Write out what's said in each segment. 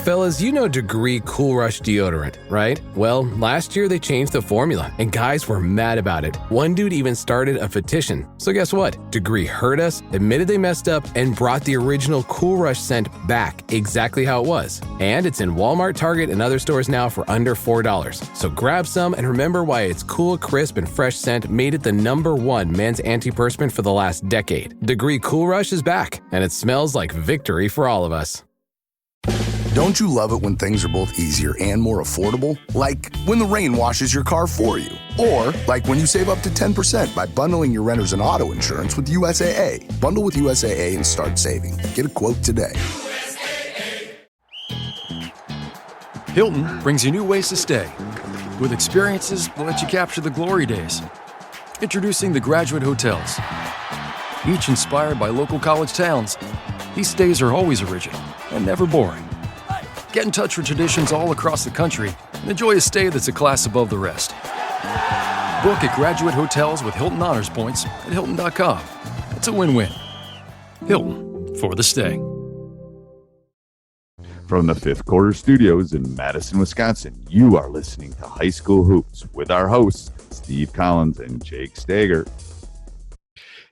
Fellas, you know Degree Cool Rush deodorant, right? Well, last year they changed the formula, and guys were mad about it. One dude even started a petition. So guess what? Degree heard us, admitted they messed up, and brought the original Cool Rush scent back exactly how it was. And it's in Walmart, Target, and other stores now for under $4. So grab some and remember why its cool, crisp, and fresh scent made it the #1 men's antiperspirant for the last decade. Degree Cool Rush is back, and it smells like victory for all of us. Don't you love it when things are both easier and more affordable? Like when the rain washes your car for you. Or like when you save up to 10% by bundling your renters and auto insurance with USAA. Bundle with USAA and start saving. Get a quote today. Hilton brings you new ways to stay, with experiences that let you capture the glory days. Introducing the Graduate Hotels. Each inspired by local college towns, these stays are always original and never boring. Get in touch with traditions all across the country and enjoy a stay that's a class above the rest. Book at Graduate Hotels with Hilton Honors Points at Hilton.com. It's a win-win. Hilton, for the stay. From the Fifth Quarter Studios in Madison, Wisconsin, you are listening to High School Hoops with our hosts, Steve Collins and Jake Steger.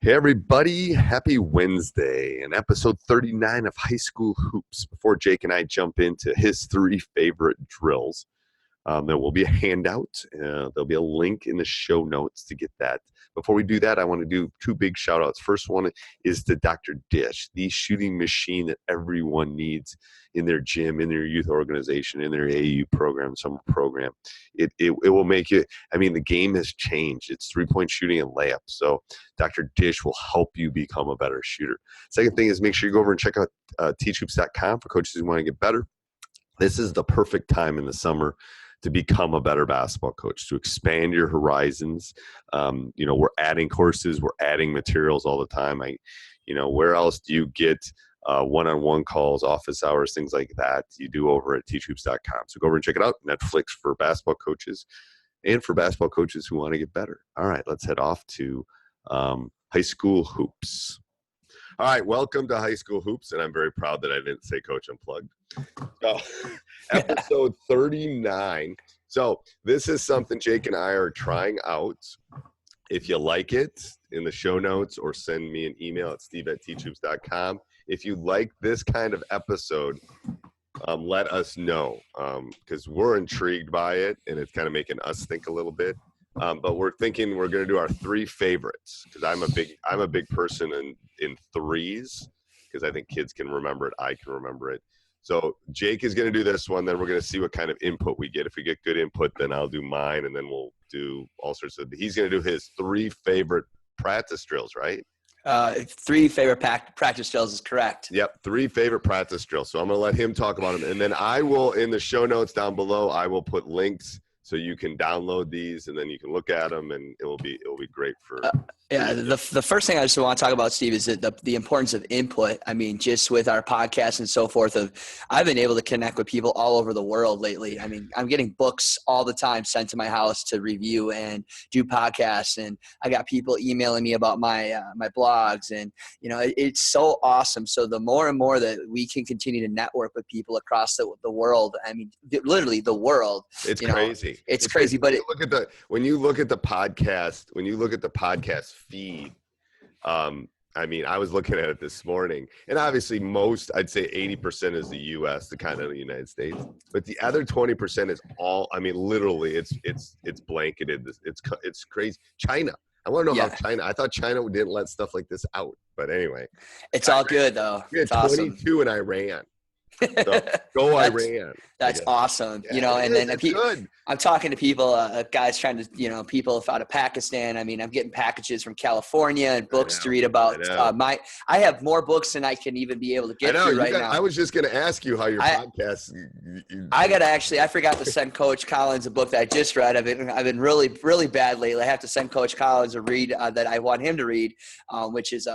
Hey everybody, happy Wednesday and episode 39 of High School Hoops. Before Jake and I jump into his 3 favorite drills, there will be a handout. There'll be a link in the show notes to get that. Before we do that, I want to do 2 big shout outs. First one is to Dr. Dish, the shooting machine that everyone needs in their gym, in their youth organization, in their AU program, summer program. It will make you, the game has changed. It's 3-point shooting and layups. So Dr. Dish will help you become a better shooter. Second thing is make sure you go over and check out teachhoops.com for coaches who want to get better. This is the perfect time in the summer to become a better basketball coach, to expand your horizons. We're adding courses, we're adding materials all the time. Where else do you get one-on-one calls, office hours, things like that? You do over at teachhoops.com. So go over and check it out. Netflix for basketball coaches and for basketball coaches who want to get better. All right, let's head off to High School Hoops. All right, welcome to High School Hoops, and I'm very proud that I didn't say Coach Unplugged. So, episode 39. So this is something Jake and I are trying out. If you like it, in the show notes, or send me an email at steve@teachhoops.com. If you like this kind of episode, let us know, because we're intrigued by it, and it's kind of making us think a little bit. But we're thinking we're going to do our 3 favorites, because I'm a big person in threes, because I think kids can remember it. I can remember it. So Jake is going to do this one. Then we're going to see what kind of input we get. If we get good input, then I'll do mine, and then we'll do all sorts of – he's going to do his 3 favorite practice drills, right? 3 favorite practice drills is correct. Yep, 3 favorite practice drills. So I'm going to let him talk about them. And then I will, in the show notes down below, I will put links so you can download these, and then you can look at them, and it'll be great for the first thing I just want to talk about, Steve, is that the importance of input. Just with our podcast and so forth, I've been able to connect with people all over the world lately. I'm getting books all the time sent to my house to review and do podcasts, and I got people emailing me about my blogs, and it's so awesome. So the more and more that we can continue to network with people across the world, literally the world, it's crazy. It's crazy, but when you look at the podcast feed, I was looking at it this morning, and obviously I'd say 80% is the U.S., the continental United States, but the other 20% is all. Literally, it's blanketed. It's crazy. China. I want to know how China. I thought China didn't let stuff like this out, but anyway, it's all good though. We had 22 awesome. In Iran. So, go Iran. That's awesome. And then I'm talking to people, guys trying to, people out of Pakistan. I'm getting packages from California and books to read about. I have more books than I can even be able to get to right now. I was just going to ask you how your podcast. I forgot to send Coach Collins a book that I just read. I've been really, really bad lately. I have to send Coach Collins a read that I want him to read, which is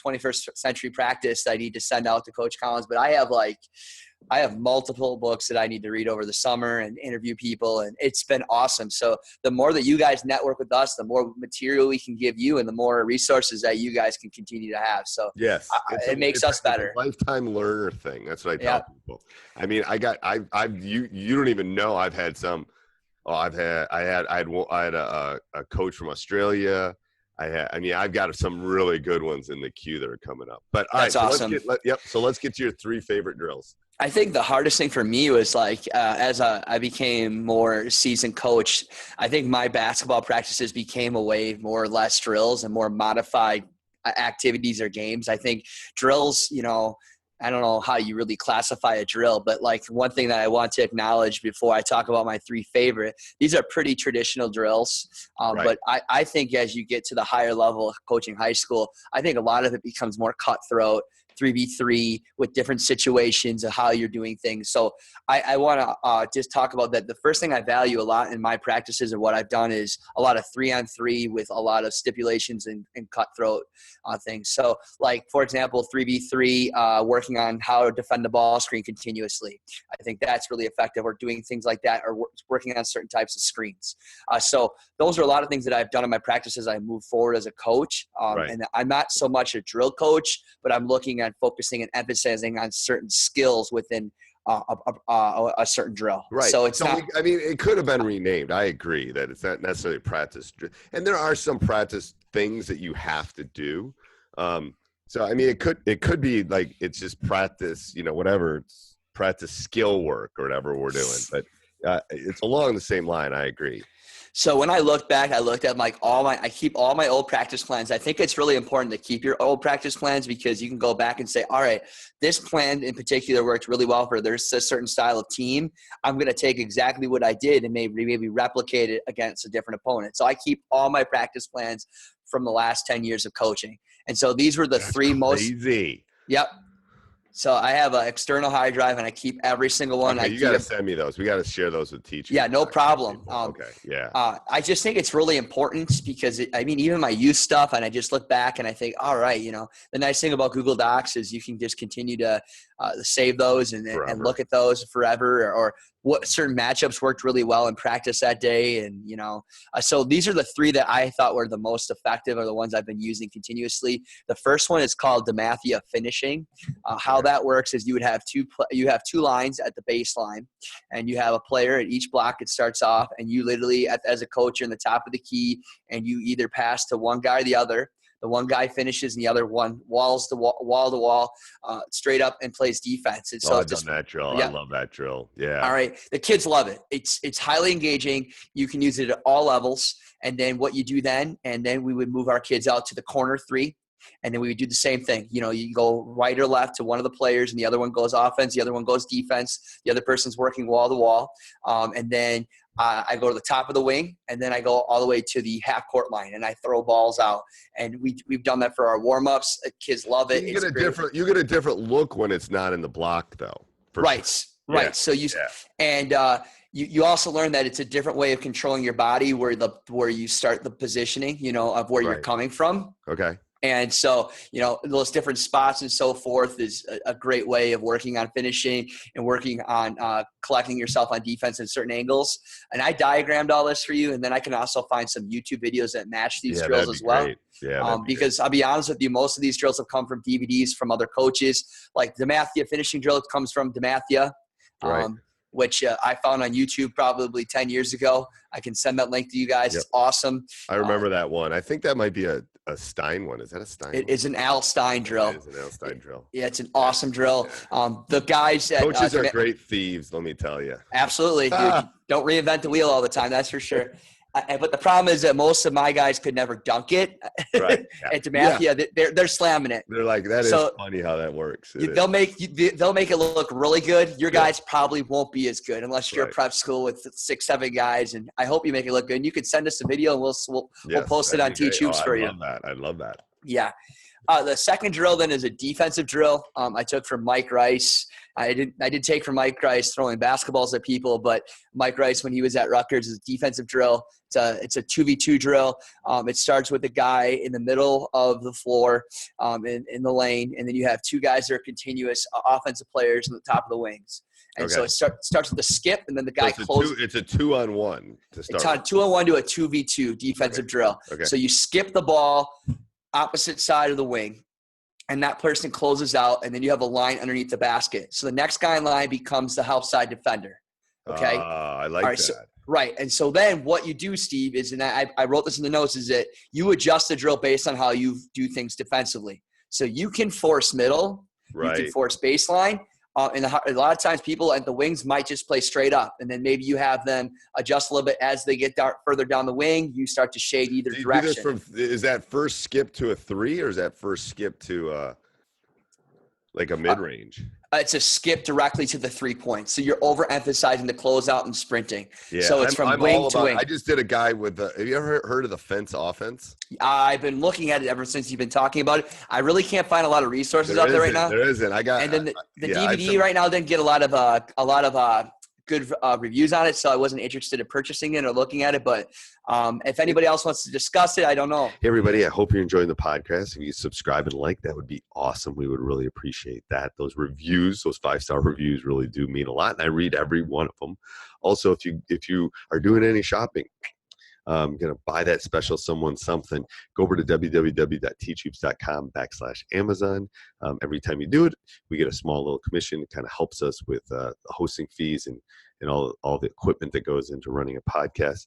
21st century practice that I need to send out to Coach Collins. But I have multiple books that I need to read over the summer and interview people, and it's been awesome. So the more that you guys network with us, the more material we can give you and the more resources that you guys can continue to have. So yes, it makes us better. It's a lifetime learner thing. That's what I tell people. I mean, you don't even know I've had some. Oh, I had a coach from Australia. I've got some really good ones in the queue that are coming up. But all that's right, awesome. So let's get to your 3 favorite drills. I think the hardest thing for me was as I became more seasoned coach, I think my basketball practices became away more or less drills and more modified activities or games. I think drills, I don't know how you really classify a drill, but one thing that I want to acknowledge before I talk about my 3 favorite, these are pretty traditional drills. Right. But I think as you get to the higher level of coaching high school, I think a lot of it becomes more cutthroat, 3v3 with different situations of how you're doing things. So I want to just talk about that. The first thing I value a lot in my practices and what I've done is a lot of 3-on-3 with a lot of stipulations and cutthroat things. So for example, 3v3, working on how to defend the ball screen continuously. I think that's really effective, or doing things like that, or working on certain types of screens. So those are a lot of things that I've done in my practice as I move forward as a coach. Right. And I'm not so much a drill coach, but I'm looking at focusing and emphasizing on certain skills within a certain drill. Right. So it's not. It could have been renamed. I agree that it's not necessarily practice, and there are some practice things that you have to do. So it could be it's just practice, whatever, it's practice skill work or whatever we're doing. But it's along the same line. I agree. So when I look back, I looked at I keep all my old practice plans. I think it's really important to keep your old practice plans because you can go back and say, all right, this plan in particular worked really well for there's a certain style of team. I'm going to take exactly what I did and maybe replicate it against a different opponent. So I keep all my practice plans from the last 10 years of coaching. And so these were the That's 3 most easy. Yep. So I have an external hard drive and I keep every single one. Okay, you got to send me those. We got to share those with teachers. Yeah, no problem. Okay, yeah. I just think it's really important because even my youth stuff, and I just look back and I think, all right, the nice thing about Google Docs is you can just continue to save those and look at those forever, or what certain matchups worked really well in practice that day. And, so these are the 3 that I thought were the most effective, or the ones I've been using continuously. The first one is called Demathia finishing. How that works is you have 2 lines at the baseline, and you have a player at each block. It starts off, and you literally, as a coach, you're in the top of the key, and you either pass to one guy or the other. The one guy finishes, and the other one wall to wall, straight up, and plays defense. And so I've done that drill. Yeah. I love that drill. Yeah. All right. The kids love it. It's highly engaging. You can use it at all levels. And then what you do then, and then we would move our kids out to the corner 3. And then we would do the same thing. You go right or left to one of the players, and the other one goes offense. The other one goes defense. The other person's working wall to wall. And then I go to the top of the wing, and then I go all the way to the half court line, and I throw balls out. And we've done that for our warm-ups. Kids love it. You get a different look when it's not in the block, though. Right. Right. Yeah. So you also learn that it's a different way of controlling your body, where you start the positioning, of where you're coming from. Okay. And so, those different spots and so forth is a great way of working on finishing and working on collecting yourself on defense in certain angles. And I diagrammed all this for you. And then I can also find some YouTube videos that match these drills as well. Great. Yeah, because I'll be honest with you, most of these drills have come from DVDs from other coaches. Like the Demathia finishing drill comes from Demathia. Right. Which I found on YouTube probably 10 years ago. I can send that link to you guys. Yep. It's awesome. I remember that one. I think that might be a Stein one. Is that a Stein It is an Al Stein drill. It is an Al Stein drill. Yeah, it's an awesome drill. The guys at coaches are great thieves, let me tell you. Absolutely, dude. Don't reinvent the wheel all the time, that's for sure. But the problem is that most of my guys could never dunk it. Right. Yeah. At Demathia, they're slamming it. They're like, that is funny how that works. They'll make it look really good. Your guys probably won't be as good unless you're a prep school with 6-7 guys. And I hope you make it look good. And you can send us a video, and we'll post it on Teach Hoops for you. I love that. Yeah. The second drill then is a defensive drill. I took from Mike Rice. I did take from Mike Rice throwing basketballs at people, but Mike Rice, when he was at Rutgers, is a defensive drill. It's a 2v2 drill. It starts with a guy in the middle of the floor in the lane, and then you have two guys that are continuous offensive players on the top of the wings. And so it starts with a skip, and then the guy closes. It's a 2-on-1 to start. It's on 2-on-1 to a 2v2 defensive drill. Okay. So you skip the ball opposite side of the wing, and that person closes out, and then you have a line underneath the basket. So the next guy in line becomes the help side defender. Okay? I like that. So, right. And so then what you do, Steve, is, and I wrote this in the notes, is that you adjust the drill based on how you do things defensively. So you can force middle. Right. You can force baseline. And a lot of times people at the wings might just play straight up, and then maybe you have them adjust a little bit as they get further down the wing. You start to shade either direction. Is that first skip to a 3, or is that first skip to like a mid-range? It's a skip directly to the 3-point. So you're overemphasizing the closeout and sprinting. Yeah, so it's from wing to wing. I just did a guy with have you ever heard of the fence offense? I've been looking at it ever since you've been talking about it. I really can't find a lot of resources out there right now. There isn't. And then the DVD right now didn't get a lot of good reviews on it, so I wasn't interested in purchasing it or looking at it. But if anybody else wants to discuss it, I don't know. Hey, everybody, I hope you're enjoying the podcast. If you subscribe and like, that would be awesome. We would really appreciate that. Those reviews, those 5-star reviews really do mean a lot, and I read every one of them. Also, if you are doing any shopping, going to buy that special someone something, go over to www.teachhoops.com/Amazon. Every time you do it, we get a small little commission. It kind of helps us with the hosting fees and all the equipment that goes into running a podcast.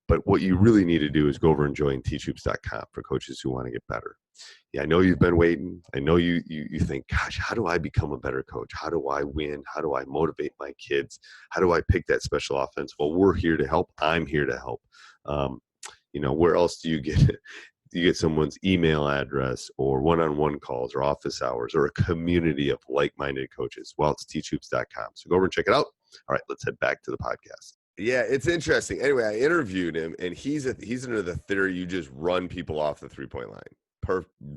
But what you really need to do is go over and join teachhoops.com for coaches who want to get better. Yeah, I know you've been waiting. I know you think, gosh, how do I become a better coach? How do I win? How do I motivate my kids? How do I pick that special offense? Well, we're here to help. I'm here to help. Where else do you get someone's email address or one-on-one calls or office hours or a community of like-minded coaches? Well, it's teachhoops.com. So go over and check it out. All right, let's head back to the podcast. Yeah, it's interesting. Anyway, I interviewed him, and he's into the theory you just run people off the 3-point line.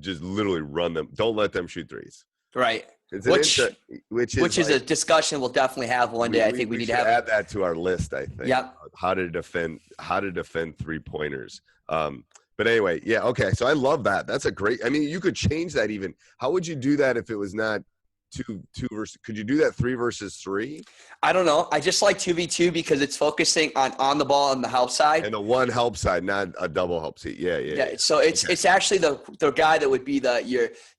Just literally run them. Don't let them shoot threes. Right. Which is a discussion we'll definitely have one day. I think we need to add that to our list. I think. Yep. How to defend 3-pointers. But anyway, yeah. Okay. So I love that. That's a great. I mean, you could change that even. How would you do that if it was not two versus? Could you do that 3 versus 3? I don't know. I just like 2v2 because it's focusing on the ball on the help side. And the one help side, not a double help side. Yeah. So it's actually the guy that would be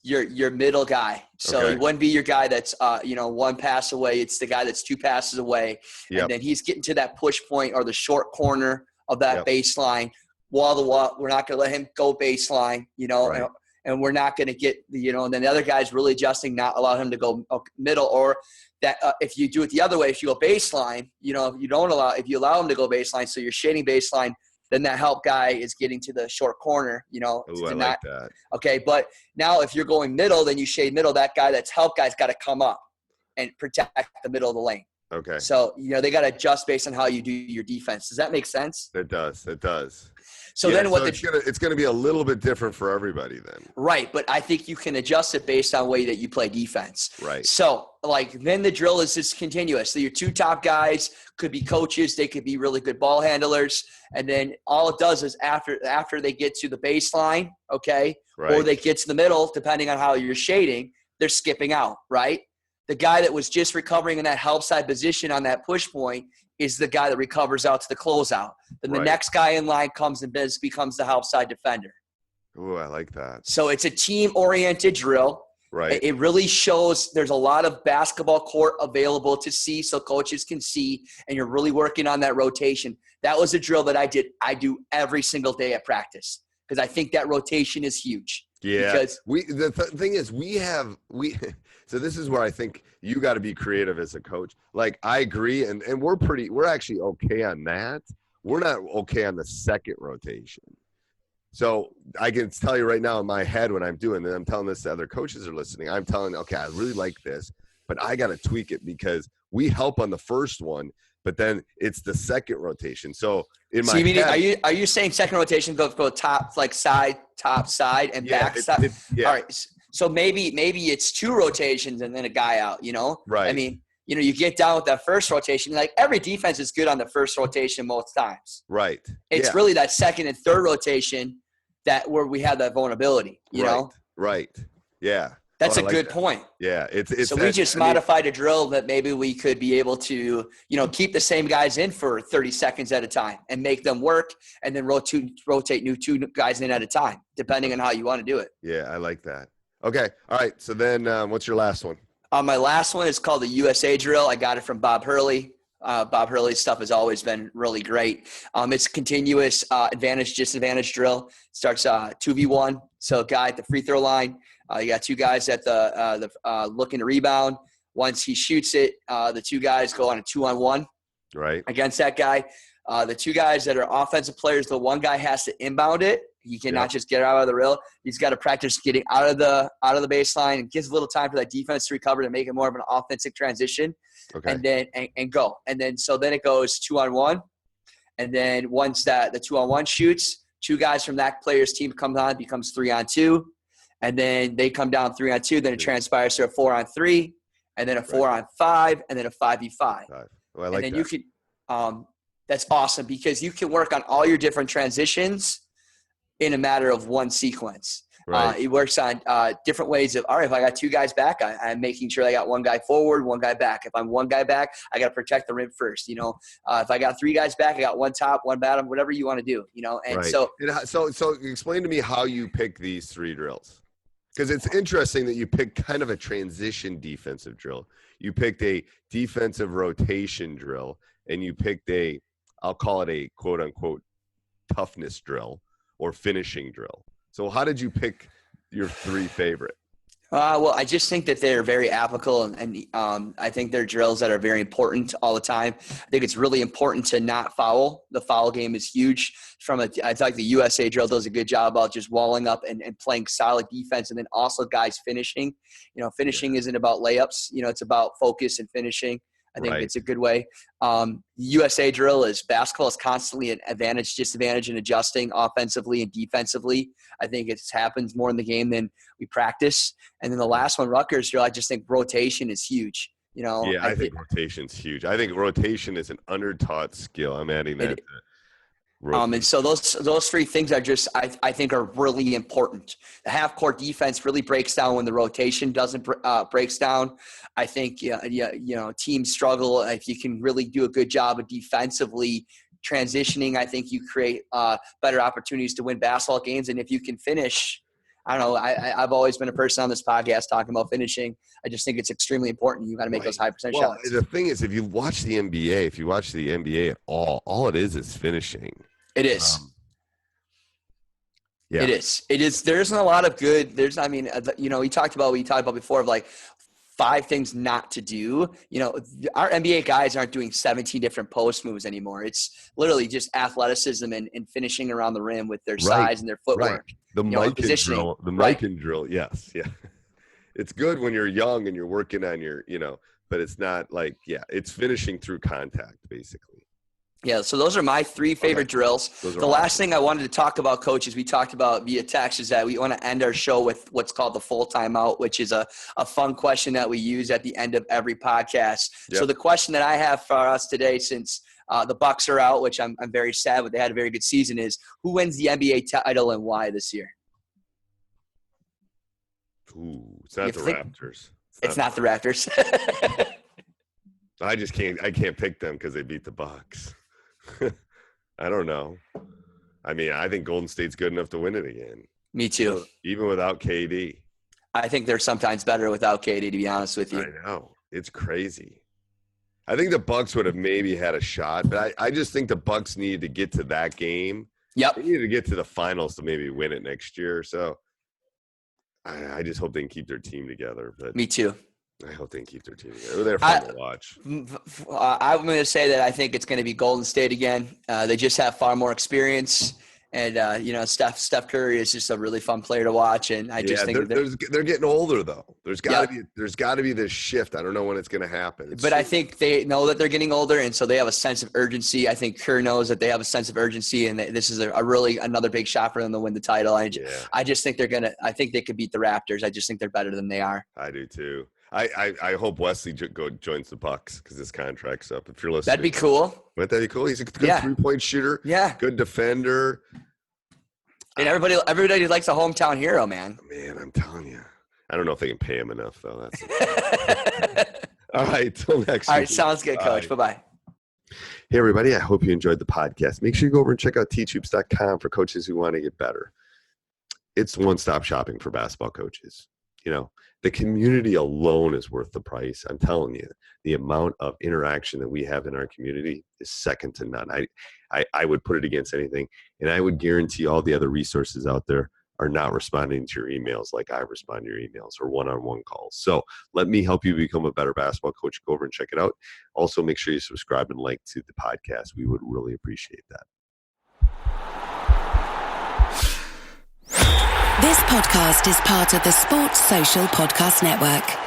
your middle guy. So he wouldn't be your guy that's one pass away. It's the guy that's 2 passes away. Yep. And then he's getting to that push point or the short corner of that baseline. Wall to wall. We're not going to let him go baseline, right. And we're not going to get and then the other guy's really adjusting, not allow him to go middle, or that if you do it the other way, if you go baseline, if you allow him to go baseline, so you're shading baseline, then that help guy is getting to the short corner, Ooh, I like that. Okay. But now if you're going middle, then you shade middle, that guy that's help guy's got to come up and protect the middle of the lane. Okay. So, they got to adjust based on how you do your defense. Does that make sense? It does. So then it's going to be a little bit different for everybody then. Right. But I think you can adjust it based on the way that you play defense. Right. So then the drill is just continuous. So your 2 top guys could be coaches. They could be really good ball handlers. And then all it does is after they get to the baseline, okay, right. or they get to the middle, depending on how you're shading, they're skipping out, right? The guy that was just recovering in that help side position on that push point is the guy that recovers out to the closeout. Then the next guy in line comes and becomes the help side defender. Ooh, I like that. So it's a team-oriented drill. Right. It really shows there's a lot of basketball court available to see so coaches can see, and you're really working on that rotation. That was a drill that I do every single day at practice because I think that rotation is huge. Yeah. Because the thing is so this is where I think you got to be creative as a coach. Like I agree, and we're actually okay on that. We're not okay on the second rotation. So I can tell you right now in my head when I'm doing it, I'm telling this to other coaches that are listening. I'm telling, okay, I really like this, but I got to tweak it because we help on the first one. but then it's the second rotation. So in my so you mean, head, are you saying second rotation go top, like side, top, side, and back side? Yeah. All right. So maybe it's 2 rotations and then a guy out, you know? Right. I mean, you know, you get down with that first rotation. Like every defense is good on the first rotation most times. Right. It's really that second and third rotation where we have that vulnerability, you know? Right. Yeah. That's a good point. Yeah. It's so we just modified a drill that maybe we could be able to, you know, keep the same guys in for 30 seconds at a time and make them work, and then rotate new 2 guys in at a time, depending on how you want to do it. Yeah, I like that. Okay. All right. So then what's your last one? My last one is called the USA drill. I got it from Bob Hurley. Bob Hurley's stuff has always been really great. It's continuous advantage, disadvantage drill. Starts 2v1. So guy at the free throw line. You got 2 guys at the looking to rebound. Once he shoots it, the 2 guys go on a 2-on-1 against that guy. The 2 guys that are offensive players, the one guy has to inbound it. He cannot just get out of the rail. He's got to practice getting out of the baseline, and gives a little time for that defense to recover to make it more of an offensive transition. Okay. And then and go. And then then it goes 2-on-1. And then once the 2-on-1 shoots, 2 guys from that player's team come on, becomes 3-on-2. And then they come down 3-on-2, then it transpires to a 4-on-3, and then a 4-on-5, and then a 5v5. Oh, I like and then that. you can that's awesome because you can work on all your different transitions in a matter of one sequence. Right. It works on different ways of, all right, if I got 2 guys back, I'm making sure I got 1 guy forward, 1 guy back. If I'm 1 guy back, I got to protect the rim first. You know, if I got 3 guys back, I got 1 top, 1 bottom, whatever you want to do, you know? And so explain to me how you pick these 3 drills. Because it's interesting that you picked kind of a transition defensive drill. You picked a defensive rotation drill, and you picked I'll call it a quote unquote toughness drill or finishing drill. So how did you pick your 3 favorite? Well, I just think that they're very applicable, and I think they're drills that are very important all the time. I think it's really important to not foul. The foul game is huge. I think the USA drill does a good job about just walling up and playing solid defense, and then also guys finishing. You know, finishing isn't about layups. You know, it's about focus and finishing. I think it's a good way. USA drill is basketball is constantly an advantage, disadvantage, and adjusting offensively and defensively. I think it happens more in the game than we practice. And then the last one, Rutgers drill, I just think rotation is huge. You know, yeah, I think rotation's huge. I think rotation is an undertaught skill. I'm adding that. And so those 3 things are just I think are really important. The half court defense really breaks down when the rotation doesn't breaks down. I think you know teams struggle if you can really do a good job of defensively transitioning. I think you create better opportunities to win basketball games, and if you can finish. I don't know. I've always been a person on this podcast talking about finishing. I just think it's extremely important. You got to make those high percent shots. The thing is, if you watch the NBA at all it is finishing. It is. It is. There isn't a lot of good. You know, we talked about before of like 5 things not to do. You know, our NBA guys aren't doing 17 different post moves anymore. It's literally just athleticism and finishing around the rim with their size and their footwork. Right. The Metion drill. Yes. Yeah. It's good when you're young and you're working on your, you know, but it's not like, it's finishing through contact basically. Yeah, so those are my 3 favorite drills. The last thing I wanted to talk about, Coach, is we talked about via text, is that we want to end our show with what's called the full timeout, which is a fun question that we use at the end of every podcast. Yep. So the question that I have for us today, since the Bucks are out, which I'm very sad, but they had a very good season, is who wins the NBA title and why this year? Ooh, it's not the Raptors. It's not the Raptors. I can't pick them because they beat the Bucks. I don't know. I mean, I think Golden State's good enough to win it again. Me too. Even without KD. I think they're sometimes better without KD, to be honest with you. I know. It's crazy. I think the Bucks would have maybe had a shot, but I just think the Bucks needed to get to that game. Yep. They needed to get to the finals to maybe win it next year. So I just hope they can keep their team together. But me too. I hope they can keep their team together. They're fun to watch. I'm going to say that I think it's going to be Golden State again. They just have far more experience, And Steph Curry is just a really fun player to watch, and I just think they're getting older though. There's got to be this shift. I don't know when it's going to happen. But I think they know that they're getting older, and so they have a sense of urgency. I think Kerr knows that they have a sense of urgency, and this is another big shot for them to win the title. I just think I think they could beat the Raptors. I just think they're better than they are. I do too. I hope Wesley joins the Bucks because his contract's up. If you're listening, that'd be cool. Wouldn't that be cool? He's a good 3-point shooter. Yeah, good defender. And everybody likes a hometown hero, man. Man, I'm telling you. I don't know if they can pay him enough though. All right, till next week. All right, sounds good, Coach. Bye-bye. Hey everybody, I hope you enjoyed the podcast. Make sure you go over and check out teachhoops.com for coaches who want to get better. It's one-stop shopping for basketball coaches. The community alone is worth the price. I'm telling you, the amount of interaction that we have in our community is second to none. I would put it against anything, and I would guarantee all the other resources out there are not responding to your emails like I respond to your emails or one-on-one calls. So let me help you become a better basketball coach. Go over and check it out. Also, make sure you subscribe and like to the podcast. We would really appreciate that. This podcast is part of the Sports Social Podcast Network.